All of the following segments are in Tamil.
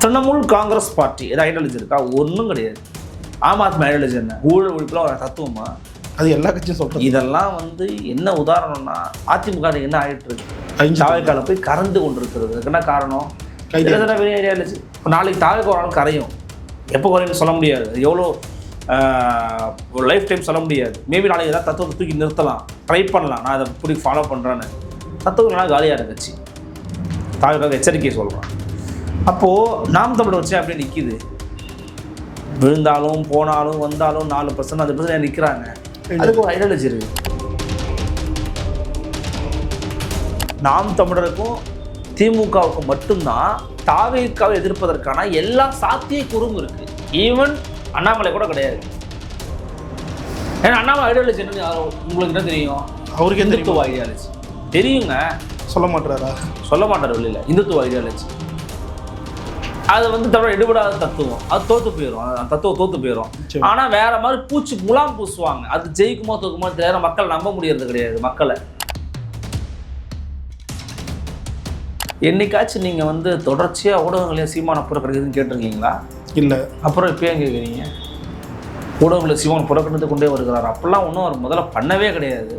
திரிணாமுல் காங்கிரஸ் பார்ட்டி ஏதாவது ஐடியாலஜி இருக்கா? ஒன்றும் கிடையாது. ஆம் ஆத்மி ஐடியாலஜி என்ன? ஊழல் ஒழிப்புல ஒரு தத்துவமா? அது எல்லா கட்சியும் சொல்கிறேன். இதெல்லாம் என்ன உதாரணம்னா, அதிமுக என்ன ஆகிட்டு இருக்கு, தாவேக்கால போய் கறந்து கொண்டு இருக்கிறது. என்ன காரணம்? ஐடியாலஜி. இப்போ நாளைக்கு தாவேக்கா ஒரு நாள் கரையும். எப்போ குறையும் சொல்ல முடியாது. எவ்வளோ ஒரு லைஃப் டைம் சொல்ல முடியாது. மேபி நாளைக்கு ஏதாவது தத்துவத்தை தூக்கி நிறுத்தலாம், ட்ரை பண்ணலாம். நான் அதை இப்படி ஃபாலோ பண்ணுறேன்னு தத்துவங்களாம் காலியாக இருந்துச்சு. தாவேக்காக எச்சரிக்கையை சொல்கிறேன். அப்போது நாம் தமிழர் வச்சு அப்படியே நிற்கிது. விழுந்தாலும் போனாலும் வந்தாலும் 4% 5% நிற்கிறாங்க. அதுக்கு ஒரு ஐடியாலஜி இருக்குது. நாம் தமிழருக்கும் திமுகவுக்கும் மட்டும்தான் தாவேக்காவை எதிர்ப்பதற்கான எல்லா சாத்தியக்கூறும் இருக்கு. ஈவன் அண்ணாமலை கூட கிடையாது. ஏன்னா அண்ணாமலை ஐடியாலஜி என்னன்னு உங்களுக்கு என்ன தெரியும்? அவருக்கு இந்துத்துவ ஐடியாலஜி தெரியுங்க. சொல்ல மாட்டாரா? சொல்ல மாட்டார் வெளியில். இந்துத்துவ ஐடியாலஜி அது தமிழ் எடுபடாத தத்துவம். அது தோற்று போயிடும். தத்துவம் தோற்று போயிடும். ஆனால் வேற மாதிரி பூச்சி முலாம் பூசுவாங்க. அது ஜெயிக்குமோ தோக்குமோ தெரியாத மக்கள் நம்ப முடியறது கிடையாது. மக்களை என்னைக்காச்சும் நீங்கள் தொடர்ச்சியாக ஊடகங்களையும் சீமான புறக்கணிக்குதுன்னு கேட்டிருக்கீங்களா? இல்லை. அப்புறம் இப்போ ஏன் கேட்குறீங்க? ஊடகங்களை சீமான புறக்கணித்து கொண்டே வருகிறார். அப்பெல்லாம் ஒன்றும் அவர் முதல்ல பண்ணவே கிடையாது.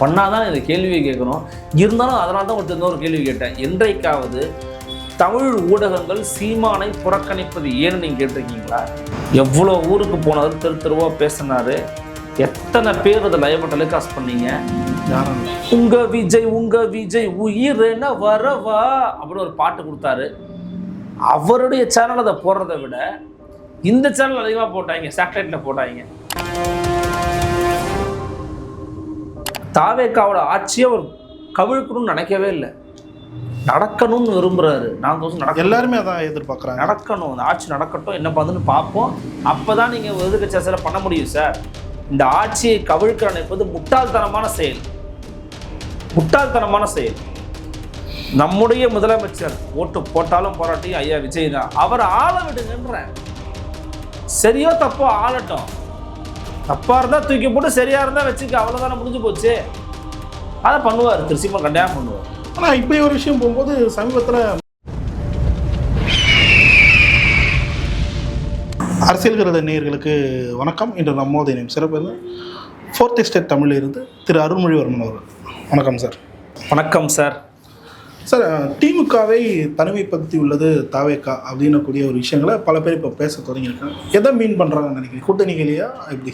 பண்ணாதான் இந்த கேள்வியை கேட்கணும். இருந்தாலும் அதனால தான் ஒரு கேள்வி கேட்டேன். என்றைக்காவது தமிழ் ஊடகங்கள் சீமானை புறக்கணிப்பது ஏன்னு நீங்கள் கேட்டிருக்கீங்களா? எவ்வளோ ஊருக்கு போனாரு, தெருவாக பேசினாரு. எத்தனை பேர் அதை லைவ் டெலிகாஸ்ட் பண்ணீங்க? உங்க விஜய் உயிர் என்ன வரவா அப்படின்னு ஒரு பாட்டு கொடுத்தாரு. அவருடைய சேனல் அதை போடுறதை விட இந்த சேனல் அதிகமாக போட்டாங்க, சேட்டலைட்ல போட்டாங்க. தாவேக்காவோட ஆட்சியை அவர் கவிழ்க்கணும்னு நினைக்கவே இல்லை. நடக்கணும்னு விரும்புறாரு. எல்லாருமே அதான் எதிர்பார்க்குறாங்க. நடக்கணும், அந்த ஆட்சி நடக்கட்டும், என்ன பண்ணுன்னு பார்ப்போம். அப்போதான் நீங்கள் எதிர்க்கட்சி அரசியல் பண்ண முடியும் சார். இந்த ஆட்சியை கவிழ்க்க நினைப்பது முட்டாள்தனமான செயல். முட்டாள்தனமான செயல். நம்முடைய முதலமைச்சர் ஓட்டு போட்டாலும் போராட்டியும் ஐயா விஜய் தான். அவர் ஆள விடுங்கன்ற. சரியோ தப்போ ஆளட்டும். தப்பா இருந்தா தூக்கி போட்டு, சரியா இருந்தா வச்சுக்க, அவ்வளவுதானே, முடிஞ்சு போச்சு. அதை பண்ணுவார். திருச்சிமா கண்டிப்பாக பண்ணுவார். ஆனால் இப்படி ஒரு விஷயம் போகும்போது சமீபத்தில் அரசியல் நேயர்களுக்கு வணக்கம். இன்று நம்மோது நேம் சிறப்பு 4th எஸ்டேட் தமிழில் இருந்து திரு அருள்மொழிவர்மன் அவர்கள். வணக்கம் சார். வணக்கம் சார். சார், திமுகவை தனிமைப்படுத்தி உள்ளது தாவேக்கா அப்படின்னக்கூடிய ஒரு விஷயங்களை பல பேர் இப்போ பேச தொடங்கியிருக்காங்க. எதை மீன் பண்ணுறாங்கன்னு நினைக்கிறேன்? கூட்டணிகளையா? எப்படி?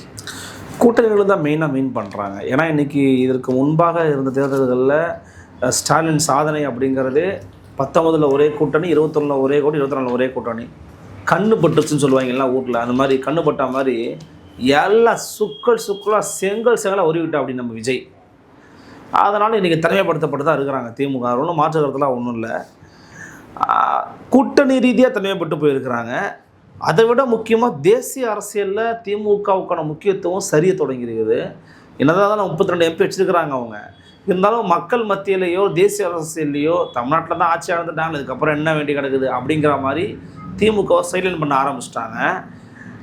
கூட்டணிகள் தான் மெயினாக மீன் பண்ணுறாங்க. ஏன்னா இன்றைக்கி இதற்கு முன்பாக இருந்த தேர்தல்களில் ஸ்டாலின் சாதனை அப்படிங்கிறது 19 ஒரே கூட்டணி, 21 ஒரே கூட்டணி, 24 ஒரே கூட்டணி. கண்ணு பட்டுச்சுன்னு சொல்லுவாங்க எல்லாம் ஊரில். அந்த மாதிரி கண்ணு பட்ட மாதிரி எல்லாம் சுக்கலாக செங்கலாக உருவிட்டா அப்படி நம்ம விஜய். அதனால் இன்றைக்கி தனிமைப்படுத்தப்பட்டு தான் இருக்கிறாங்க திமுக. ஒன்றும் மாற்று கருத்துலாம் ஒன்றும் இல்லை. கூட்டணி ரீதியாக தனிமைப்பட்டு போயிருக்கிறாங்க. அதை விட முக்கியமாக தேசிய அரசியலில் திமுகவுக்கான முக்கியத்துவம் சரிய தொடங்கியிருக்குது. என்னதான் 32 MP வச்சுருக்கிறாங்க அவங்க. இருந்தாலும் மக்கள் மத்தியிலேயோ தேசிய அரசியல்லையோ தமிழ்நாட்டில் தான் ஆட்சி ஆழ்ந்துட்டாங்க, இதுக்கப்புறம் என்ன வேண்டி கிடக்குது அப்படிங்கிற மாதிரி திமுகவை சைலண்ட் பண்ண ஆரம்பிச்சிட்டாங்க.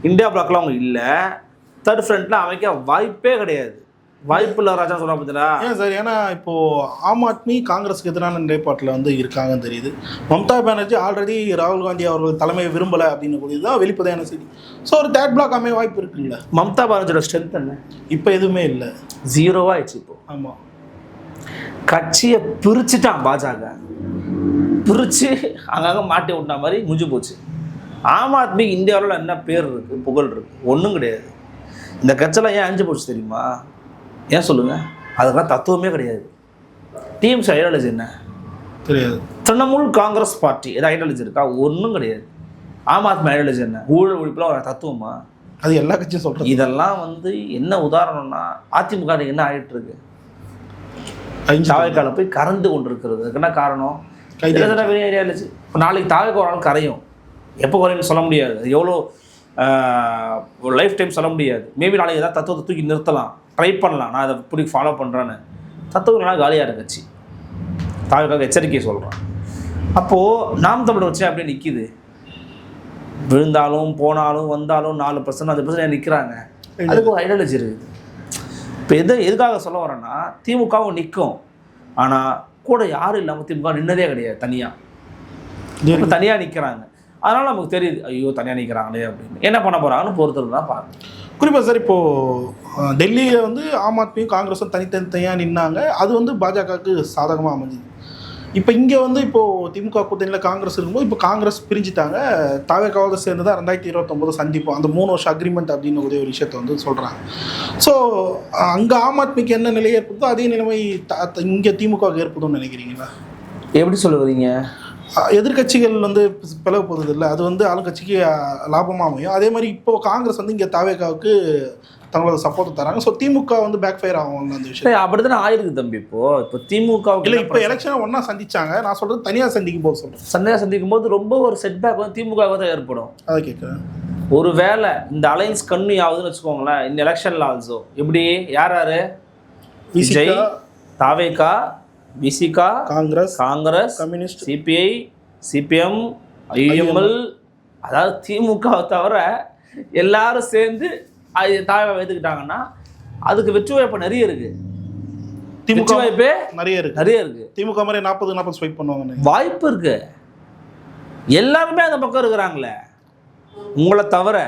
இந்தியா பிளாக்லாம் அவங்க இல்லை. தேர்ட் ஃப்ரண்ட்டில் அமைக்க வாய்ப்பே கிடையாது. வாய்ப்பு இல்லை ராஜா சொல்ல பார்த்தீங்களா? ஏன் சார்? ஏன்னா இப்போது ஆம் ஆத்மி காங்கிரஸுக்கு எதிரான நிலைப்பாட்டில் இருக்காங்கன்னு தெரியுது. மம்தா பானர்ஜி ஆல்ரெடி ராகுல் காந்தி அவர்கள் தலைமையை விரும்பலை அப்படின்னு கூடியது தான் வெளிப்படையான செய்தி. ஸோ ஒரு தேர்ட் பிளாக் அமைய வாய்ப்பு இருக்குல்ல? மம்தா பானர்ஜியோட ஸ்ட்ரென்த் என்ன? இப்போ எதுவுமே இல்லை, 0 ஆயிடுச்சு. இப்போ ஆமாம், கட்சியை பிரிச்சுட்டான். பாஜக பிரித்து அங்கங்கே மாட்டி விட்டா மாதிரி முடிஞ்சு போச்சு. ஆம் ஆத்மி இந்தியாவில் என்ன பேர் இருக்குது, புகழ் இருக்குது? ஒன்றும் கிடையாது. இந்த கட்சியெல்லாம் ஏன் அழிஞ்சு போச்சு தெரியுமா? ஏன் சொல்லுங்கள்? அதுக்கெல்லாம் தத்துவமே கிடையாது. டிஎம்சி ஐடியாலஜி என்ன தெரியாது. திரிணாமுல் காங்கிரஸ் பார்ட்டி ஏதாவது ஐடியாலஜி இருக்கா? ஒன்றும் கிடையாது. ஆம் ஆத்மி ஐடியாலஜி என்ன? ஊழல் ஒழிப்புல ஒரு தத்துவமா? அது எல்லா கட்சியும் சொல்கிறேன். இதெல்லாம் என்ன உதாரணம்னா, அதிமுக என்ன ஆகிட்டு இருக்கு, தாவேக்கால போய் கறந்து கொண்டு இருக்கிறது. அதுக்கு என்ன காரணம்? ஐடியாலஜி. இப்போ நாளைக்கு தாவேக்கா ஒரு நாள் கரையும். எப்போ குறையும்னு சொல்ல முடியாது. எவ்வளோ ஒரு லைஃப் டைம் சொல்ல முடியாது. மேபி நாளைக்கு ஏதாவது தத்துவத்தை தூக்கி நிறுத்தலாம், ட்ரை பண்ணலாம். நான் அதை இப்படி ஃபாலோ பண்ணுறேன்னு தத்துவங்களாம் காலியாக இருந்துச்சு. தாவேக்காக எச்சரிக்கையை சொல்கிறேன். அப்போது நாம் தமிழர் வச்சு அப்படியே நிற்கிது. விழுந்தாலும் போனாலும் வந்தாலும் 4% 5% நிற்கிறாங்க. அதுக்கு ஒரு ஐடியாலஜி இருக்குது. இப்போ எதுக்காக சொல்ல வரேன்னா, திமுகவும் நிற்கும். ஆனால் கூட யாரும் இல்லாமல் திமுக நின்னதே கிடையாது. தனியாக நிற்கிறாங்க. அதனால் நமக்கு தெரியுது ஐயோ தனியாக நிற்கிறாங்களே அப்படின்னு. என்ன பண்ண போகிறாங்கன்னு பொறுத்தது தான் பார்க்கணும். குறிப்பாக சார் இப்போது டெல்லியில் வந்து ஆம் ஆத்மியும் காங்கிரஸும் தனித்தனியாக நின்னாங்க. அது வந்து பாஜகவுக்கு சாதகமாக அமைஞ்சுது. இப்போ இங்கே வந்து இப்போது திமுக கூட்டணியில் காங்கிரஸ் இருக்கும்போது இப்போ காங்கிரஸ் பிரிஞ்சுட்டாங்க. தாவேக்காவோட சேர்ந்து தான் 2029 சந்திப்போம் அந்த 3 வருஷம் அக்ரிமெண்ட் அப்படின்னு ஒரு விஷயத்தை வந்து சொல்கிறாங்க. ஸோ அங்கே ஆம் ஆத்மிக்கு என்ன நிலை ஏற்படுதோ அதே நிலைமை இங்கே திமுகவுக்கு ஏற்படும்னு நினைக்கிறீங்களா? எப்படி சொல்லுவீங்க? எதிர்கட்சிகள் வந்து பிளவு போகிறது இல்லை, அது வந்து ஆளுங்கட்சிக்கு லாபமாக அமையும். அதே மாதிரி இப்போ காங்கிரஸ் வந்து இங்கே தாவேக்காவுக்கு தங்களோட சப்போர்ட் தராங்க. ஸோ திமுக வந்து பேக் ஃபயர் ஆகும் அந்த விஷயம். அப்படித்தானே ஆயிருக்கு தம்பி. இப்போ திமுக இல்லை, இப்போ எலெக்ஷனை ஒன்றா சந்திச்சாங்க. நான் சொல்கிறது தனியாக சந்திக்கும் போது சொல்கிறேன். சந்திக்கும் போது ரொம்ப ஒரு செட்பேக் வந்து திமுக தான் ஏற்படும். அதை கேட்குறேன். ஒரு வேளை இந்த அலைன்ஸ் கண்ணு ஆகுதுன்னு வச்சுக்கோங்களேன், இந்த எலெக்ஷனில் ஆல்சோ எப்படி யார் யார் விஜய், தாவேகா, Visika, Congress, communist, CBI, CPM, IML, அதாவது திமுகவை தவிர எல்லாரும் சேர்ந்து அது தாவை எடுத்துக்கிட்டாங்கன்னா அதுக்கு வெற்றி வாய்ப்பு நிறைய இருக்கு. திமுக வாய்ப்பே நிறைய இருக்கு. திமுக மாதிரி 40 ஸ்வைப் பண்ணுவாங்க, வாய்ப்பு இருக்கு. எல்லாருமே அந்த பக்கம் இருக்கிறாங்களே உங்களை தவிர.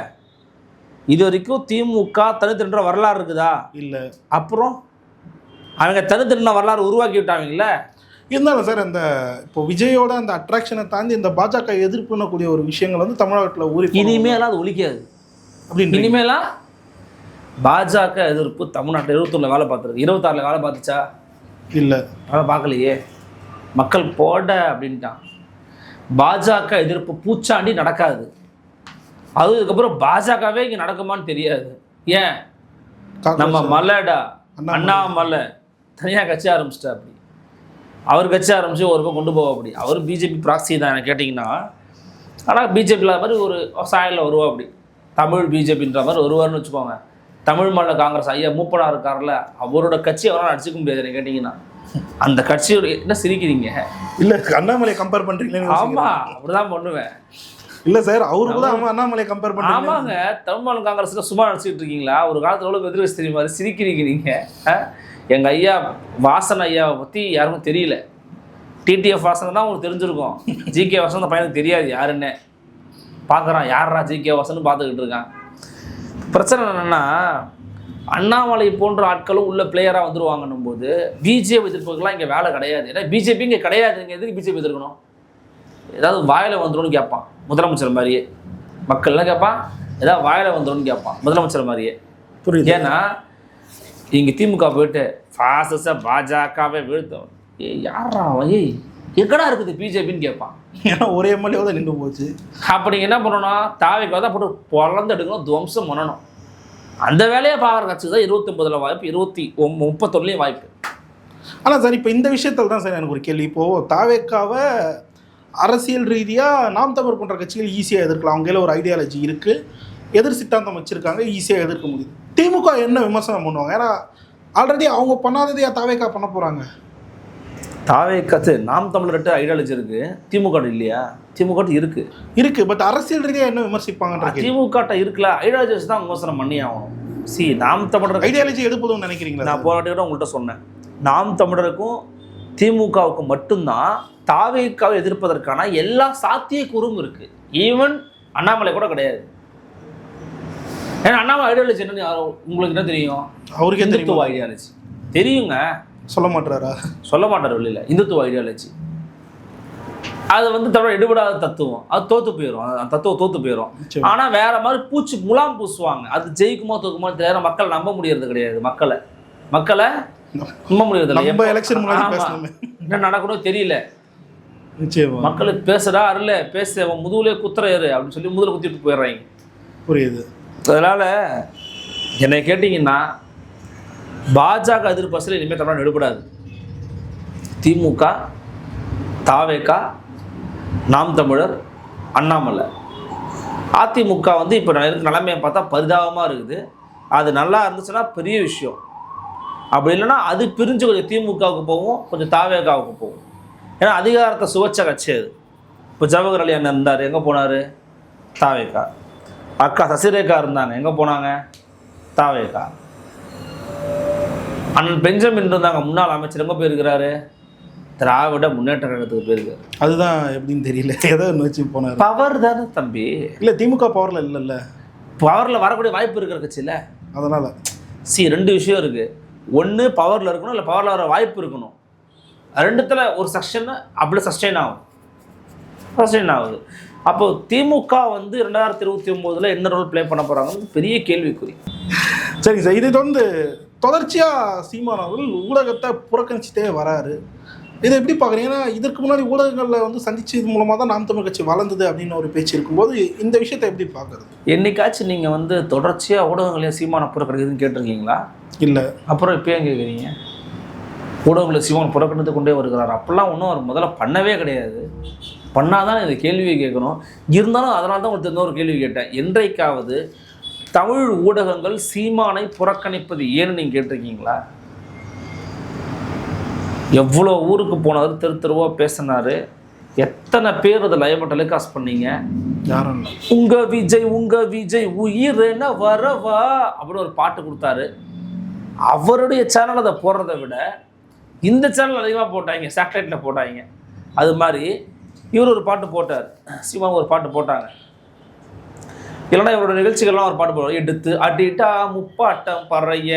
இது வரைக்கும் திமுக தனித்தின்ற வரலாறு இருக்குதா? இல்லை. அப்புறம் அவங்க தனித்தின்ற வரலாறு உருவாக்கி விட்டாங்கல்ல. இருந்தாலும் சார் அந்த இப்போ விஜயோட அந்த அட்ராக்ஷனை தாண்டி இந்த பாஜக எதிர்ப்புனக்கூடிய ஒரு விஷயங்கள் வந்து தமிழ்நாட்டில் ஊறி இனிமேலாம் அது ஒழிக்காது அப்படின்னு. இனிமேலாம் பாஜக எதிர்ப்பு தமிழ்நாட்டில் 21 வேலை பார்த்துருக்கு, 26 வேலை பார்த்துச்சா? இல்லை, வேலை பார்க்கலையே. மக்கள் போட அப்படின்ட்டான். பாஜக எதிர்ப்பு பூச்சாண்டி நடக்காது. அதுக்கப்புறம் பாஜகவே இங்கே நடக்குமான்னு தெரியாது. ஏன் நம்ம மலைடா அண்ணாமலை தனியாக கட்சி ஆரம்பிச்சிட்டா அப்படி. அவர் கட்சி ஆரம்பித்து ஒரு பக்கம் கொண்டு போவா அப்படி. அவர் பிஜேபி ப்ராக்சி தான் எனக்கு கேட்டிங்கன்னா. ஆனால் பிஜேபி இல்லாத மாதிரி ஒரு சாயலில் வருவா அப்படி. தமிழ் பிஜேபின்ற மாதிரி வருவார்னு வச்சுக்கோங்க. தமிழ் மாநில காங்கிரஸ் ஐயா மூப்பனாக இருக்கார்ல, அவரோட கட்சி அவரால் அடிச்சுக்க முடியாது எனக்கு கேட்டிங்கன்னா. அந்த கட்சியோட என்ன சிரிக்கிறீங்க? இல்லை, அண்ணாமலையை கம்பேர் பண்ணுறீங்களே? ஆமாம், அப்படிதான் பண்ணுவேன். இல்லை சார், அவரு கூட அண்ணாமலையை கம்பேர் பண்ணி. ஆமாங்க, தமிழ் மாநில காங்கிரஸில் சும்மா நடிச்சிட்டு இருக்கீங்களா? ஒரு காலத்தில் எவ்வளோ எதிர்வச்சு தெரியுமா? சிரிக்கிறீங்க நீங்கள். எங்கள் ஐயா வாசன் ஐயாவை பற்றி யாருக்கும் தெரியல. டிடிஎஃப் வாசன் தான் உங்களுக்கு தெரிஞ்சிருக்கும். ஜிகே வாசன் அந்த பையனுக்கு தெரியாது யாருன்னு. பார்க்குறான் யாரா ஜிகே வாசன்னு பார்த்துக்கிட்டு இருக்கான். பிரச்சனை என்னென்னா, அண்ணாமலை போன்ற ஆட்களும் உள்ள பிளேயராக வந்துருவாங்கன்னும் போது பிஜேபி எதிர்ப்புக்கெல்லாம் இங்கே வேலை கிடையாது. ஏன்னா பிஜேபி இங்கே கிடையாது. இங்கே எதுக்கு பிஜேபி எதிர்க்கணும்? ஏதாவது வாயில் வந்துடும்னு கேட்பான் முதலமைச்சர் மாதிரியே. மக்கள்லாம் கேட்பான் ஏதாவது வாயில் வந்துடும்னு கேட்பான் முதலமைச்சர் மாதிரியே. புரியுது? ஏன்னா இங்கே திமுக போயிட்டு ஃபாசிச பாஜகவே வீழ்த்தோம். யாரா ஏய் எங்கடா இருக்குது பிஜேபின்னு கேட்பான். ஏன்னா ஒரே எம்எல்ஏ தான் நின்று போச்சு. அப்படி என்ன பண்ணணும்? தாவைக்கு தான் போட்டு பொழந்து எடுக்கணும், துவம்சம் பண்ணணும். அந்த வேலையை பார்க்குற கட்சி தான் 29 வாய்ப்பு, 31 வாய்ப்பு. ஆனால் சார் இப்போ இந்த விஷயத்தில் தான் சார் எனக்கு ஒரு கேள்வி. இப்போது தாவேக்காவை அரசியல் ரீதியாக நாம் தமிழர் போன்ற கட்சிகள் ஈஸியாக எதிர்க்கலாம். அவங்க கையில் ஒரு ஐடியாலஜி இருக்குது, எதிர் சித்தாந்தம் வச்சுருக்காங்க, ஈஸியாக எதிர்க்க முடியுது. திமுக என்ன விமர்சனம் பண்ணுவாங்க? ஏன்னா ஆல்ரெடி அவங்க பண்ணாததையா தாவேக்கா பண்ண போகிறாங்க. தாவேக்காத்து நாம் தமிழர்கிட்ட ஐடியாலஜி இருக்குது, திமுக இல்லையா? திமுக இருக்குது. பட் அரசியல் ரீதியாக என்ன விமர்சிப்பாங்க? திமுக இருக்குல்ல, ஐடியாலஜி தான் விமர்சனம் பண்ணி ஆகணும். நாம் தமிழர் ஐடியாலஜி எடுப்பதும் நினைக்கிறீங்களா? நான் போராட்டி கூட உங்கள்கிட்ட சொன்னேன். நாம் தமிழருக்கும் திமுகவுக்கும் மட்டும்தான் தாவேக்காவை எதிர்ப்பதற்கான எல்லா சாத்தியக்கூறும் இருக்குது. ஈவன் அண்ணாமலை கூட கிடையாது. ஏன்னா அண்ணாமலை ஐடியாலஜி என்ன உங்களுக்கு என்ன தெரியும்? அவருக்கு இந்துத்துவ ஐடியாலஜி தெரியுங்க. சொல்ல மாட்டாரா வெளியில்? இந்துத்துவ ஐடியாலஜி அது வந்து தமிழ் எடுபடாத தத்துவம். அது தோற்று போயிடும். அந்த தத்துவம் தோற்று போயிடும். ஆனால் வேற மாதிரி முலாம் பூசுவாங்க. அது ஜெயிக்குமோ தோக்குமோ தெரியாத. மக்கள் நம்ப முடியறது கிடையாது. மக்களை நம்ப முடியறதில்லை. என்ன நடக்கணும் தெரியல. மக்களுக்கு பேசுறா அருள பேச முதுகுலே குத்துறாரு அப்படின்னு சொல்லி முதுகுல குத்திட்டு போயிடுறாங்க. புரியுது? அதனால் என்னை கேட்டிங்கன்னா பாஜக எதிர்ப்பு இனிமேல் தமிழ்நாடு எடுபடாது. திமுக, தாவேக்கா, நாம் தமிழர், அண்ணாமலை, அதிமுக வந்து இப்போ நிலைமையை பார்த்தா பரிதாபமாக இருக்குது. அது நல்லா இருந்துச்சுன்னா பெரிய விஷயம். அப்படி இல்லைன்னா அது பிரிஞ்சு கொஞ்சம் திமுகவுக்கு போகும், கொஞ்சம் தாவேக்காவுக்கு போகும். ஏன்னா அதிகாரத்தை சுவைச்ச கட்சி அது. இப்போ ஜவஹர் அலி அண்ணன் இருந்தார், எங்கே போனார்? தாவேக்கா. அக்கா சசிரேகா இருந்தாங்க, எங்கே போனாங்க? தாவேக்கா. அண்ணன் பெஞ்சமின் இருந்தாங்க, முன்னாள் அமைச்சர், எங்கே போயிருக்கிறாரு? திராவிட முன்னேற்ற கழகத்துக்கு போயிருக்காரு. அதுதான் எப்படின்னு தெரியல, ஏதோ வச்சு போனார். பவர் தானே தம்பி. இல்லை திமுக பவரில் இல்லைல்ல, பவரில் வரக்கூடிய வாய்ப்பு இருக்கிற கட்சியில். அதனால் ரெண்டு விஷயம் இருக்குது. ஒன்று பவரில் இருக்கணும், இல்லை பவரில் வர வாய்ப்பு இருக்கணும். ரெண்டுத்தில் ஒரு செக்ஷன் அப்படி சஸ்டெயின் ஆகுது. அப்போ திமுக வந்து 2029 என்ன ரோல் ப்ளே பண்ண போகிறாங்கன்னு பெரிய கேள்விக்குறி. சரி சார், இது வந்து தொடர்ச்சியாக சீமான் அவர்கள் ஊடகத்தை புறக்கணிச்சிட்டே வராரு. இதை எப்படி பார்க்குறீங்க? ஏன்னா இதற்கு முன்னாடி ஊடகங்களில் வந்து சந்திச்சது மூலமாக தான் நாம் தமிழ் கட்சி வளர்ந்தது அப்படின்னு ஒரு பேச்சு இருக்கும்போது இந்த விஷயத்தை எப்படி பார்க்குறது? என்னைக்காச்சும் நீங்கள் வந்து தொடர்ச்சியாக ஊடகங்களையும் சீமானை புறக்கணிக்குதுன்னு கேட்டிருக்கீங்களா? இல்லை. அப்புறம் இப்போ ஏன் கேட்குறீங்க? ஊடகங்களை சீமான் புறக்கணித்து கொண்டே வருகிறார். அப்படிலாம் ஒன்றும் அவர் முதல்ல பண்ணவே கிடையாது. பண்ணாதான் இந்த கேள்வியை கேட்கணும். இருந்தாலும் அதனால தான் உங்களுக்கு இன்னொரு கேள்வி கேட்டேன். என்றைக்காவது தமிழ் ஊடகங்கள் சீமானை புறக்கணிப்பது ஏன்னு நீங்கள் கேட்டிருக்கீங்களா? எவ்வளோ ஊருக்கு போனார், தெருவா பேசினார். எத்தனை பேர் அதை லைவ் டெலிகாஸ்ட் பண்ணீங்க? யாரும் உங்க விஜய் உயிர் என்ன வரவா அப்படின்னு ஒரு பாட்டு கொடுத்தாரு. அவருடைய சேனல் அதை போடுறதை விட இந்த சேனல் அதிகமாக போட்டாங்க, சேட்டலைட்டில் போட்டாங்க. அது மாதிரி இவர் ஒரு பாட்டு போட்டார், சீமான் ஒரு பாட்டு போட்டாங்க. இல்லைன்னா இவரோட நிகழ்ச்சிகள்லாம் ஒரு பாட்டு போடுவார். எடுத்து அடிட்டா முப்பாட்டம் பறைய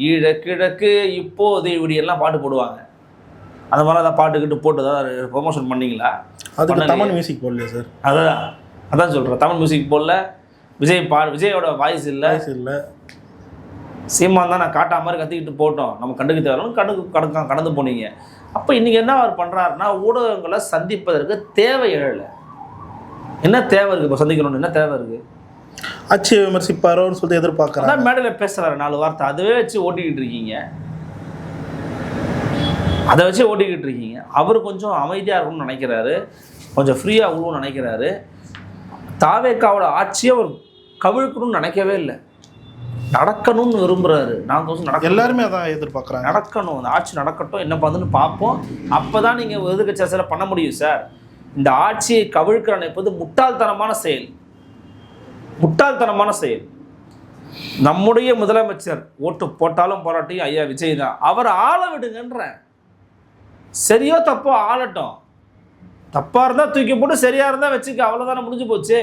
ஈழ கிழக்கு இப்போது இப்படி எல்லாம் பாட்டு போடுவாங்க. அந்த மாதிரி அதை பாட்டுக்கிட்டு போட்டு தான் ப்ரொமோஷன் பண்ணிங்களா? அதுக்கு தமிழ் மியூசிக் போடலையா சார்? அதான் சொல்கிறேன், தமிழ் மியூசிக் போடல. விஜயோட வாய்ஸ் இல்லை. சீமான் தான் நான் காட்டா மாதிரி கத்திக்கிட்டு போட்டோம், நம்ம கண்டுக்க தேவையில்ல கடந்து போனீங்க. அப்போ இன்றைக்கி என்ன அவர் பண்ணுறாருன்னா, ஊடகங்களை சந்திப்பதற்கு தேவை எழலை. என்ன தேவை இருக்குது? இப்போ சந்திக்கணும்னு என்ன தேவை இருக்குது? ஆட்சியை விமர்சிப்பாரோன்னு சொல்லிட்டு எதிர்பார்க்குறேன். அதான் மேடையில் பேசுகிறாரு 4 வார்த்தை, அதுவே வச்சு ஓட்டிக்கிட்டு இருக்கீங்க. அதை வச்சு ஓட்டிக்கிட்டு இருக்கீங்க. அவர் கொஞ்சம் அமைதியாக இருக்கணும்னு நினைக்கிறாரு, கொஞ்சம் ஃப்ரீயாக விடுவோம்னு நினைக்கிறாரு. தாவேக்காவோட ஆட்சியை அவர் கவிழ்க்கணும்னு நினைக்கவே இல்லை, நடக்கணும்னு விரும்புகிறாரு. எல்லாருமே அதான் எதிர்பார்க்குறாங்க, நடக்கணும், அந்த ஆட்சி நடக்கட்டும், என்ன பண்ணுன்னு பார்ப்போம். அப்போ தான் நீங்கள் எதிர்க்கட்சி அரசியல் பண்ண முடியும் சார். இந்த ஆட்சியை கவிழ்க்க நினைப்பது முட்டாள்தனமான செயல். நம்முடைய முதலமைச்சர் ஓட்டு போட்டாலும் போராட்டியும் ஐயா விஜய் தான். அவர் ஆள விடுங்கன்றேன். சரியோ தப்போ ஆளட்டும். தப்பாக இருந்தால் தூக்கி போட்டு, சரியாக இருந்தால் வச்சுக்க, அவ்வளோதானே, முடிஞ்சு போச்சு.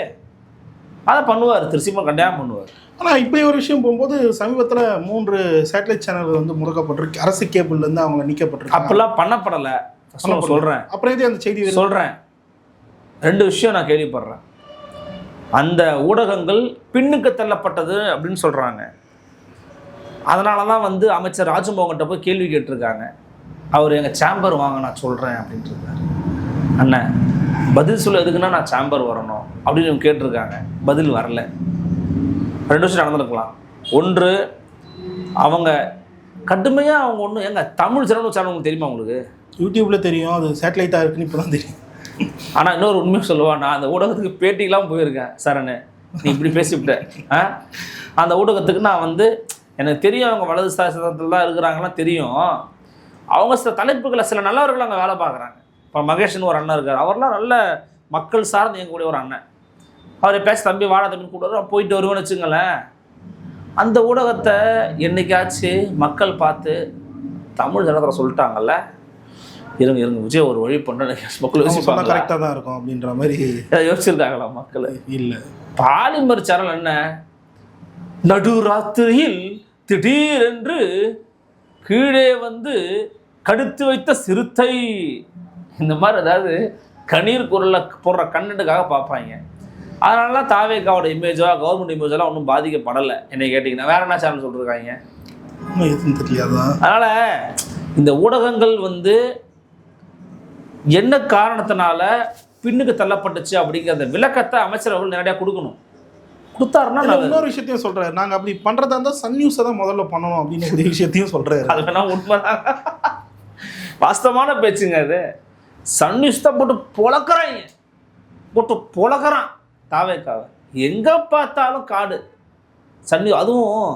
அதை பண்ணுவார், திருச்சிமா கண்டிப்பாக பண்ணுவார். ஆனால் இப்படி ஒரு விஷயம் போகும்போது சமீபத்தில் 3 சேட்டலைட் சேனல் வந்து முடக்கப்பட்டிருக்கு, அரசு கேபிள்லேருந்து அவங்கள நீக்கப்பட்டிருக்கு. அப்படிலாம் பண்ணப்படலை சொல்கிறேன். அப்புறம் எது அந்த செய்தி சொல்கிறேன். 2 விஷயம் நான் கேள்விப்படுறேன். அந்த ஊடகங்கள் பின்னுக்கு தள்ளப்பட்டது அப்படின்னு சொல்கிறாங்க. அதனால தான் வந்து அமைச்சர் ராஜமோகன்கிட்ட போய் கேள்வி கேட்டிருக்காங்க. அவர் எங்கள் சேம்பர் வாங்க நான் சொல்கிறேன் அப்படின்ட்டு இருக்காரு. அண்ணன் பதில் சொல்ல எதுக்குன்னா நான் சேம்பர் வரணும் அப்படின்னு கேட்டிருக்காங்க. பதில் வரல. 2 விஷயம் நடந்துருக்கலாம். ஒன்று, அவங்க கடுமையாக அவங்க ஒன்று எங்க தமிழ் சேனல் உங்களுக்கு தெரியுமா? உங்களுக்கு யூடியூப்பில் தெரியும், அது சேட்டலைட்டாக இருக்குன்னு இப்போ தான் தெரியும். ஆனால் இன்னொரு உண்மையை சொல்லுவா, நான் அந்த ஊடகத்துக்கு பேட்டிக்கெலாம் போயிருக்கேன். சரணு நீ இப்படி பேசிவிட்டேன். அந்த ஊடகத்துக்கு நான் வந்து எனக்கு தெரியும், அவங்க வலதுசாரி சதத்தில் தான் இருக்கிறாங்கலாம் தெரியும். அவங்க சில தலைப்புகளை, சில நல்லவர்கள் அங்கே வேலை பார்க்குறாங்க. இப்போ மகேஷ்னு ஒரு அண்ணன் இருக்கார், அவர்லாம் நல்ல மக்கள் சார்ந்து இயங்கக்கூடிய ஒரு அண்ணன். அவரை பேச தம்பி வாடா தம்பின்னு கூப்பிட்டு போயிட்டு வருவேன்னு வச்சுங்களேன். அந்த ஊடகத்தை என்னைக்காச்சும் மக்கள் பார்த்து தமிழ் ஜனத்தில் சொல்லிட்டாங்கல்ல, இருங்க விஜய் ஒரு வழி பண்ணுறேன், மக்கள் யோசிப்பாங்க கரெக்டாக தான் இருக்கும் அப்படின்ற மாதிரி யோசிச்சிருக்காங்களா மக்கள்? இல்லை. பாலிமர் சேனல் என்ன, நடுராத்திரியில் திடீரென்று கீழே வந்து கடுத்து வைத்த சிறுத்தை, இந்த மாதிரி ஏதாவது கண்ணீர் குரலில் போடுற கண்டென்ட்டுக்காக பார்ப்பாங்க. அதனால தாவேக்காவோட இமேஜோ கவர்மெண்ட் இமேஜெல்லாம் ஒன்றும் பாதிக்கப்படலை என்னை கேட்டிங்கன்னா. வேற என்ன சேனல் சொல்லிருக்காங்க? அதனால் இந்த ஊடகங்கள் வந்து என்ன காரணத்தினால பின்னுக்கு தள்ளப்பட்டுச்சு அப்படிங்கிற அந்த விளக்கத்தை அமைச்சர் அவர்கள் நேரடியாக கொடுக்கணும். கொடுத்தாருன்னா இன்னொரு விஷயத்தையும் சொல்கிறாரு, நாங்கள் அப்படி பண்ணுறதா இருந்தால் சன் நியூஸை தான் முதல்ல பண்ணணும் அப்படின்னு ஒரு விஷயத்தையும் சொல்கிறாரு. அது வேணா உண்மைதான், வாஸ்தவமான பேச்சுங்க. அது சன் நியூஸ் தான் போட்டு பொழக்கிறான் தாவேக்காவை. எங்கே பார்த்தாலும் காடு சன் நியூஸ். அதுவும்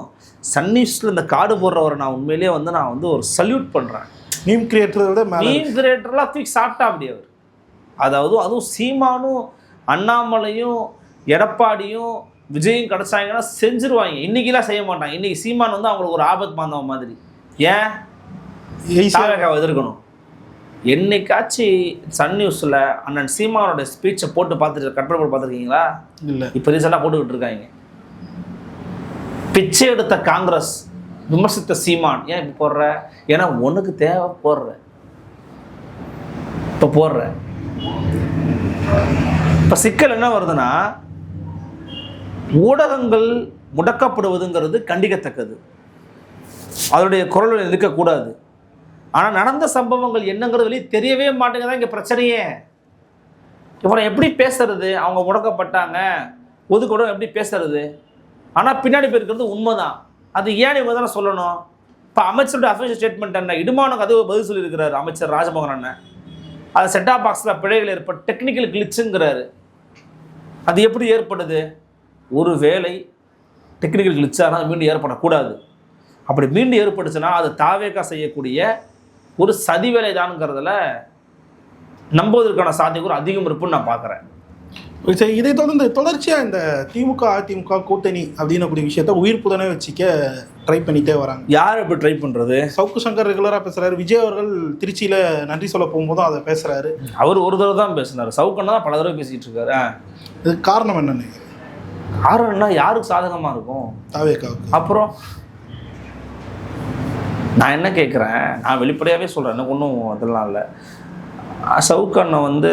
சன் நியூஸில் இந்த காடு போடுறவரை நான் உண்மையிலேயே வந்து நான் வந்து ஒரு சல்யூட் பண்ணுறேன். மீம் கிரியேட்டரோட மீம் கிரியேட்டர்லாம் தூக்கி சாப்பிட்டா அப்படி அவர். அதாவது அதுவும் சீமானும் அண்ணாமலையும் எடப்பாடியும் விஜயும் கிடச்சாங்கன்னா செஞ்சுருவாங்க. இன்றைக்கெல்லாம் செய்ய மாட்டாங்க. இன்றைக்கி சீமான் வந்து அவங்களுக்கு ஒரு ஆபத் பாந்தவ மாதிரி. ஏன் தாவேக்காவை எதிர்க்கணும்? என்னைக்காச்சும் சன் நியூஸில் அண்ணன் சீமானோட ஸ்பீச்சை போட்டு பார்த்துட்டு கண்ட்ரோல் போட்டு பார்த்துருக்கீங்களா? இல்லை. இப்போ ரீசெண்டாக போட்டுக்கிட்டு இருக்காங்க. பிச்சை எடுத்த காங்கிரஸ் விமர்சித்த சீமான் ஏன் இப்போ போடுற? ஏன்னா உனக்கு தேவை போடுற. இப்போ போடுற. இப்போ சிக்கல் என்ன வருதுன்னா, ஊடகங்கள் முடக்கப்படுவதுங்கிறது கண்டிக்கத்தக்கது, அதனுடைய குரல் இருக்கக்கூடாது. ஆனால் நடந்த சம்பவங்கள் என்னங்கிறது வெளியே தெரியவே மாட்டேங்குதான் இங்கே பிரச்சனையே. இப்போ எப்படி பேசுறது? அவங்க முடக்கப்பட்டாங்க, ஒதுக்கூட எப்படி பேசுறது? ஆனால் பின்னாடி போயிருக்கிறது உண்மைதான். அது ஏன் இவங்க தானே சொல்லணும்? இப்போ அமைச்சருடைய அஃபிஷியல் ஸ்டேட்மெண்ட் என்ன? இடுமானுக்கு அது பதில் சொல்லியிருக்கிறாரு அமைச்சர் ராஜமோகன் அண்ணன். அது செட்டாப் பாக்ஸில் பிழைகள் ஏற்பட்டு டெக்னிக்கல் கிளிச்சுங்கிறாரு. அது எப்படி ஏற்படுது? ஒரு வேளை டெக்னிக்கல் கிளிச்சானா அது மீண்டும் ஏற்படக்கூடாது. அப்படி மீண்டும் ஏற்பட்டுச்சுன்னா அது தாவேக்கா செய்யக்கூடிய ஒரு சதி வேலை தானுங்கிறதுல நம்புவதற்கான சாத்தியக்கூறு அதிகம் இருக்குன்னு நான் பார்க்குறேன். சரி, இதை தொடர்ச்சியாக இந்த திமுக அதிமுக கூட்டணி அப்படின்னக்கூடிய விஷயத்த உயிர் புதனே வச்சுக்க ட்ரை பண்ணிகிட்டே வராங்க. யார் எப்படி ட்ரை பண்ணுறது? சவுக்கு சங்கர் ரெகுலராக பேசுகிறாரு. விஜய் அவர்கள் திருச்சியில் நன்றி சொல்ல போகும்போதும் அதை பேசுகிறாரு. அவர் ஒரு தடவை தான் பேசினார். சவுக்கண்ணா தான் பல தடவை பேசிக்கிட்டு இருக்காரு. இதுக்கு காரணம் என்னன்னு? காரணம்னா யாருக்கு சாதகமாக இருக்கும்? தாவேக்காவுக்கு. அப்புறம் நான் என்ன கேட்குறேன், நான் வெளிப்படையாகவே சொல்கிறேன், எனக்கு ஒன்றும் அதெல்லாம் இல்லை. சவுக்கண்ணை வந்து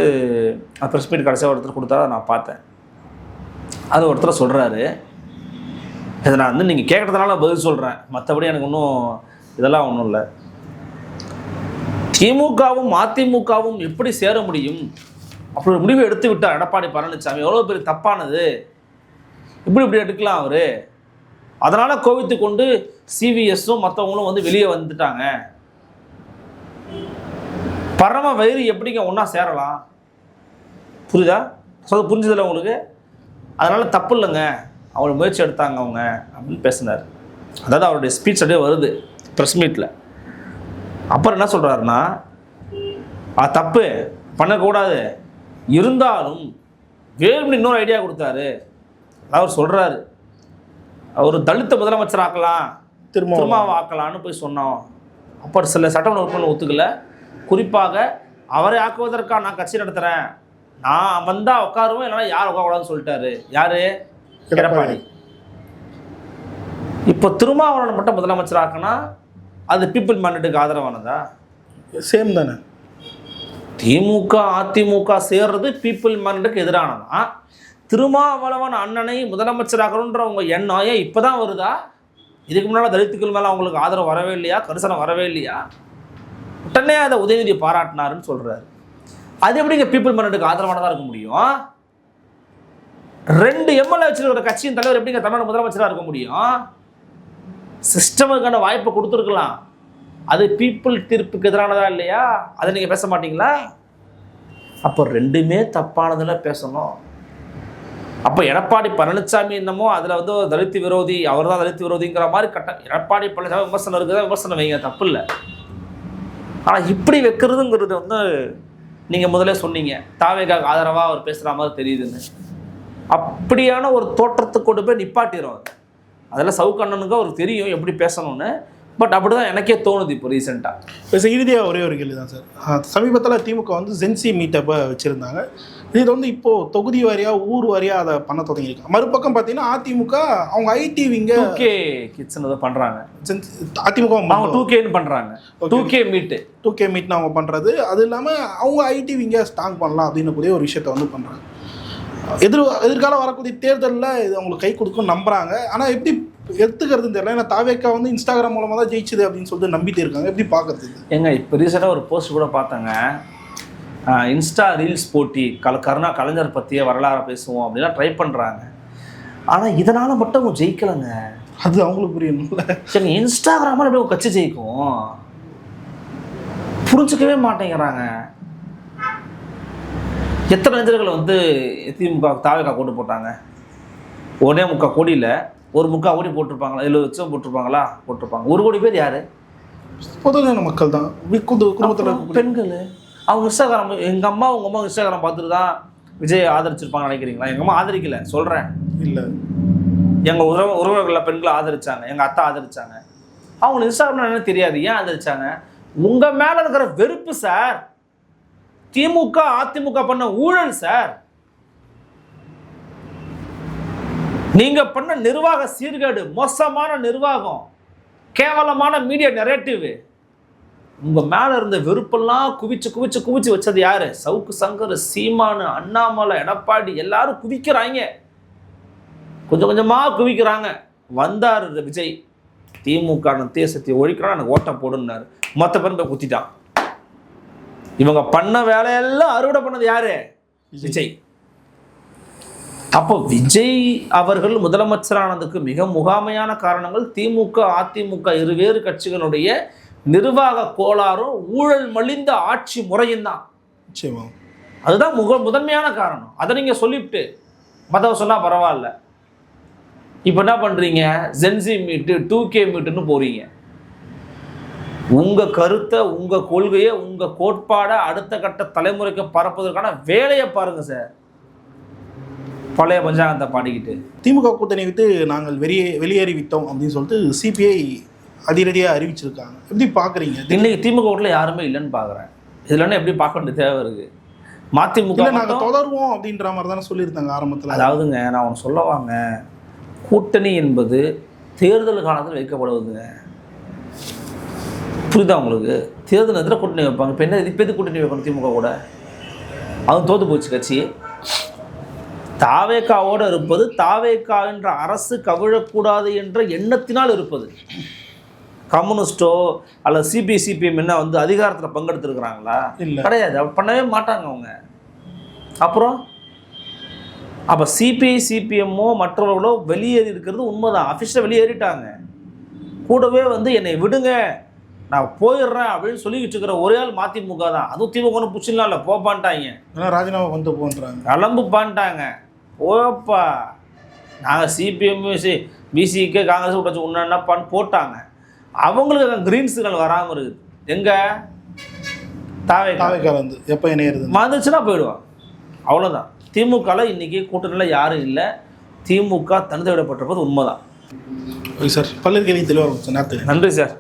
ப்ரெஸ் மீட் கடைசியாக ஒருத்தர் கொடுத்தா நான் பார்த்தேன். அது ஒருத்தர் சொல்கிறாரு, இதை நான் வந்து நீங்கள் கேட்குறதுனால பதில் சொல்கிறேன், மற்றபடி எனக்கு ஒன்றும் இதெல்லாம் ஒன்றும் இல்லை. திமுகவும் அதிமுகவும் எப்படி சேர முடியும் அப்படி ஒரு முடிவை எடுத்து விட்டார் எடப்பாடி பழனிசாமி. எவ்வளோ பெரிய தப்பானது, இப்படி எடுக்கலாம் அவர். அதனால் கோவித்து கொண்டு சிவிஎஸும் மற்றவங்களும் வந்து வெளியே வந்துட்டாங்க. பரம வயிறு எப்படிங்க ஒன்றா சேரலாம்? புரியுதா? புரிஞ்சதில்லை உங்களுக்கு? அதனால் தப்பு இல்லைங்க, அவங்க முயற்சி எடுத்தாங்க அவங்க அப்படின்னு பேசினார். அதாவது அவருடைய ஸ்பீச் அப்படியே வருது ப்ரெஸ் மீட்டில். அப்புறம் என்ன சொல்கிறாருன்னா, தப்பு பண்ணக்கூடாது, இருந்தாலும் வேறுபடி இன்னொரு ஐடியா கொடுத்தாரு. அவர் சொல்கிறாரு, அவர் தலித்த முதலமைச்சர் ஆக்கலாம், திருமாவை ஆக்கலான்னு போய் சொன்னோம். அப்போ சில சட்டமன்ற உறுப்பினர் ஒத்துக்கல. குறிப்பாக அவரை ஆக்குவதற்காக நான் கட்சி நடத்துகிறேன், நான் வந்தால் உட்காருவோம், இல்லைனா யார் உட்காரக்கூடாதுன்னு சொல்லிட்டாரு. யார்? எடப்பாடி. இப்போ திருமாவளவன் மட்டும் முதலமைச்சர் ஆக்கினா அது பீப்புள் மேண்டேட்டுக்கு ஆதரவானதா? சேம் தானே. திமுக அதிமுக சேர்றது பீப்புள் மேண்டேட்டுக்கு எதிரானதா? திருமாவளவன் அண்ணனை முதலமைச்சராகணுன்ற உங்க எண்ணம் ஏன் இப்போ தான் வருதா? இதுக்கு முன்னால் தலித்துக்கள் மேலே அவங்களுக்கு ஆதரவு வரவே இல்லையா? கரிசனம் வரவே இல்லையா? உடனே அதை உதயநிதி பாராட்டினாருன்னு சொல்கிறாரு. அது எப்படிங்க பீப்புள் மேண்டேட்டுக்கு ஆதரவானதாக இருக்க முடியும்? 2 எம்எல்ஏ வச்சிருக்கிற கட்சியின் தலைவர் எப்படிங்க தமிழ்நாடு முதலமைச்சராக இருக்க முடியும்? சிஸ்டமுக்கான வாய்ப்பை கொடுத்துருக்கலாம். அது பீப்புள் தீர்ப்புக்கு எதிரானதா இல்லையா? அதை நீங்கள் பேச மாட்டீங்களா? அப்போ 2மே தப்பானதில் பேசணும். அப்போ எடப்பாடி பழனிசாமி என்னமோ அதில் வந்து தலித்து விரோதி, அவர் தான் தலித்து விரோதிங்கிற மாதிரி எடப்பாடி பழனிசாமி விமர்சனம் இருக்குதா? விமர்சனம் வைங்க, தப்பு இல்லை. ஆனால் இப்படி வைக்கிறதுங்கிறது வந்து நீங்கள் முதலே சொன்னீங்க, தாவேக்காவுக்கு ஆதரவாக அவர் பேசுகிற மாதிரி தெரியுதுன்னு. அப்படியான ஒரு தோற்றத்துக்கு கொண்டு போய் நிப்பாட்டிடும். அதெல்லாம் சவுக்கண்ணனுக்கு அவருக்கு தெரியும் எப்படி பேசணும்னு. பட் அப்படி தான் எனக்கே தோணுது இப்போ ரீசெண்டாக. இப்போ இறுதியாக ஒரே ஒரு கேள்வி தான் சார். சமீபத்தில் திமுக வந்து ஜென்சி மீட்டப்பை வச்சுருந்தாங்க. இது வந்து இப்போது தொகுதி வாரியாக ஊர் வாரியாக அதை பண்ண தொடங்கியிருக்காங்க. மறுபக்கம் பார்த்தீங்கன்னா அதிமுக அவங்க ஐடி விங்க 2K கிட்ஸ்ன்னு ஏதோ பண்ணுறாங்க. அதிமுக அவங்க 2Kன்னு பண்ணுறாங்க. 2K மீட்னு அவங்க பண்ணுறது. அது இல்லாமல் அவங்க ஐடி விங்க ஸ்ட்ராங் பண்ணலாம் அப்படின்னு கூடிய ஒரு விஷயத்த வந்து பண்ணுறாங்க. எதிர்காலம் வரக்கூடிய தேர்தலில் இது அவங்களுக்கு கை கொடுக்கும் நம்புகிறாங்க. ஆனால் எப்படி எடுத்துக்கிறதுன்னு தெரியல. ஏன்னா தாவேக்கா வந்து இன்ஸ்டாகிராம் மூலமாக தான் ஜெயிச்சுது அப்படின்னு சொல்லிட்டு நம்பிட்டு இருக்காங்க. எப்படி பார்க்குறது? ஏங்க இப்போ ரீசெண்டாக ஒரு போஸ்ட் கூட பார்த்தாங்க, இன்ஸ்டா ரீல்ஸ் போட்டி கலைஞர் பற்றிய வரலாறு பேசுவோம் அப்படிலாம் ட்ரை பண்ணுறாங்க. ஆனால் இதனால் மட்டும் அவங்க ஜெயிக்கலைங்க. அது அவங்களுக்கு புரியணும்ல. சரி, இன்ஸ்டாகிராமில் எப்படி கட்சி ஜெயிக்கும்? புரிஞ்சுக்கவே மாட்டேங்கிறாங்க. எத்தனை இளைஞர்கள் வந்து திமுக தாவேக்கா கொண்டு போட்டாங்க? 1.25 கோடியில் 1.25 கோடி போட்டிருப்பாங்களா? 70 லட்சம் போட்டிருப்பாங்களா? போட்டிருப்பாங்க. 1 கோடி பேர் யார்? பொதுவான மக்கள் தான், குடும்பத்தில் பெண்கள். அவங்க இன்ஸ்டாகிராம், எங்கள் அம்மா உங்கள் அம்மா இன்ஸ்டாகிராம் பார்த்துட்டு தான் விஜய் ஆதரிச்சிருப்பாங்க நினைக்கிறீங்களா? எங்கள் அம்மா ஆதரிக்கலை சொல்கிறேன். இல்லை, எங்கள் உறவுகளில் பெண்களை ஆதரிச்சாங்க, எங்கள் அத்தை ஆதரிச்சாங்க. அவங்களுக்கு இன்ஸ்டாகிராம் என்ன தெரியாது, ஏன் ஆதரிச்சாங்க? உங்கள் மேலே இருக்கிற வெறுப்பு சார். திமுக அதிமுக பண்ண ஊழல் சார். நீங்க பண்ண நிர்வாக சீர்கேடு, மோசமான நிர்வாகம், கேவலமான மீடியா நெரேட்டிவ், உங்க மேல இருந்த வெறுப்பெல்லாம் குவிச்சு குவிச்சு குவிச்சு வச்சது யாரு? சவுக்கு சங்கர், சீமானு, அண்ணாமலை, எடப்பாடி எல்லாரும் குவிக்கிறாங்க, கொஞ்சம் கொஞ்சமா குவிக்கிறாங்க. வந்தார் விஜய், திமுக தேசத்தை ஒழிக்கிறான், எனக்கு ஓட்ட போடுன்னாரு, மொத்த பேரும் போய் குத்திட்டான். இவங்க பண்ண வேலையெல்லாம் அறுவடை பண்ணது யாரு? விஜய். அப்போ விஜய் அவர்கள் முதலமைச்சரானதுக்கு மிக முகாமையான காரணங்கள் திமுக அதிமுக இருவேறு கட்சிகளுடைய நிர்வாக கோளாறும் ஊழல் மலிந்த ஆட்சி முறையும் தான். அதுதான் முதன்மையான காரணம். அதை நீங்க சொல்லிவிட்டு மற்றவ சொன்னா பரவாயில்ல. இப்போ என்ன பண்றீங்க? ஜென்சி மீட்டு, 2K மீட்டுன்னு போறீங்க. உங்க கருத்தை, உங்க கொள்கையை, உங்க கோட்பாடை அடுத்த கட்ட தலைமுறைக்கு பரப்புவதற்கான வேலையை பாருங்க சார். பழைய பஞ்சாங்கத்தை பாடிக்கிட்டு திமுக கூட்டணி விட்டு நாங்கள் வெளியேறிவிட்டோம் அப்படின்னு சொல்லிட்டு சிபிஐ அதிரடியாக அறிவிச்சிருக்காங்க. எப்படி பார்க்குறீங்க? இன்னைக்கு திமுக கூட்டில் யாருமே இல்லைன்னு பார்க்குறேன். இதுலன்னா எப்படி பார்க்க வேண்டிய தேவை இருக்குது? மதிமுக நாங்கள் தொடருவோம் அப்படின்ற மாதிரி தானே சொல்லியிருந்தாங்க ஆரம்பத்தில். அதாவதுங்க, நான் ஒன்று சொல்லவாங்க, கூட்டணி என்பது தேர்தல் காலத்தில் வைக்கப்படுவதுங்க. புரியுதா உங்களுக்கு? தேர்தல் நேரத்தில் கூட்டணி வைப்பாங்க. இப்போ என்ன இப்போ எது கூட்டணி வைக்கணும் திமுக கூட? அதுவும் தோற்று போச்சு கட்சி. தாவேக்காவோடு இருப்பது, தாவேக்கா என்ற அரசு கவிழக்கூடாது என்ற எண்ணத்தினால் இருப்பது. கம்யூனிஸ்டோ அல்லது சிபிஎம் என்ன வந்து அதிகாரத்தில் பங்கெடுத்துருக்குறாங்களா? கிடையாது, பண்ணவே மாட்டாங்க அவங்க. அப்புறம் அப்போ சிபிஎம்மோ மற்றவர்களோ வெளியேறி இருக்கிறது உண்மைதான். அஃபிஷியலாக வெளியேறிட்டாங்க. கூடவே வந்து என்னை விடுங்க, நான் போயிடுறேன் அப்படின்னு சொல்லிக்கிட்டு இருக்கிற ஒரே ஆள் மதிமுக தான். அதுவும் திமுக புடிச்சிடலாம் இல்லை, போப்பான்ட்டாங்க, ராஜினாமா வந்து போன்றாங்க, கிளம்பு பான்ட்டாங்க. போப்பா, நாங்கள் சிபிஎம் பிசிக்கு காங்கிரஸ் விட்டாச்சு உன்னப்பான்னு போட்டாங்க. அவங்களுக்கு கிரீன் சிக்னல் வராமல் இருக்குது. எங்கே? தாவேக்கா வந்து எப்போ இணையிறது வந்துச்சுன்னா போயிடுவான், அவ்வளோதான். திமுகவில் இன்றைக்கி கூட்டணியில் யாரும் இல்லை. திமுக தனித்து விடப்பட்டிருப்பது உண்மைதான். சார். பல்வேறு கேள்வி தெளிவாக. நன்றி சார்.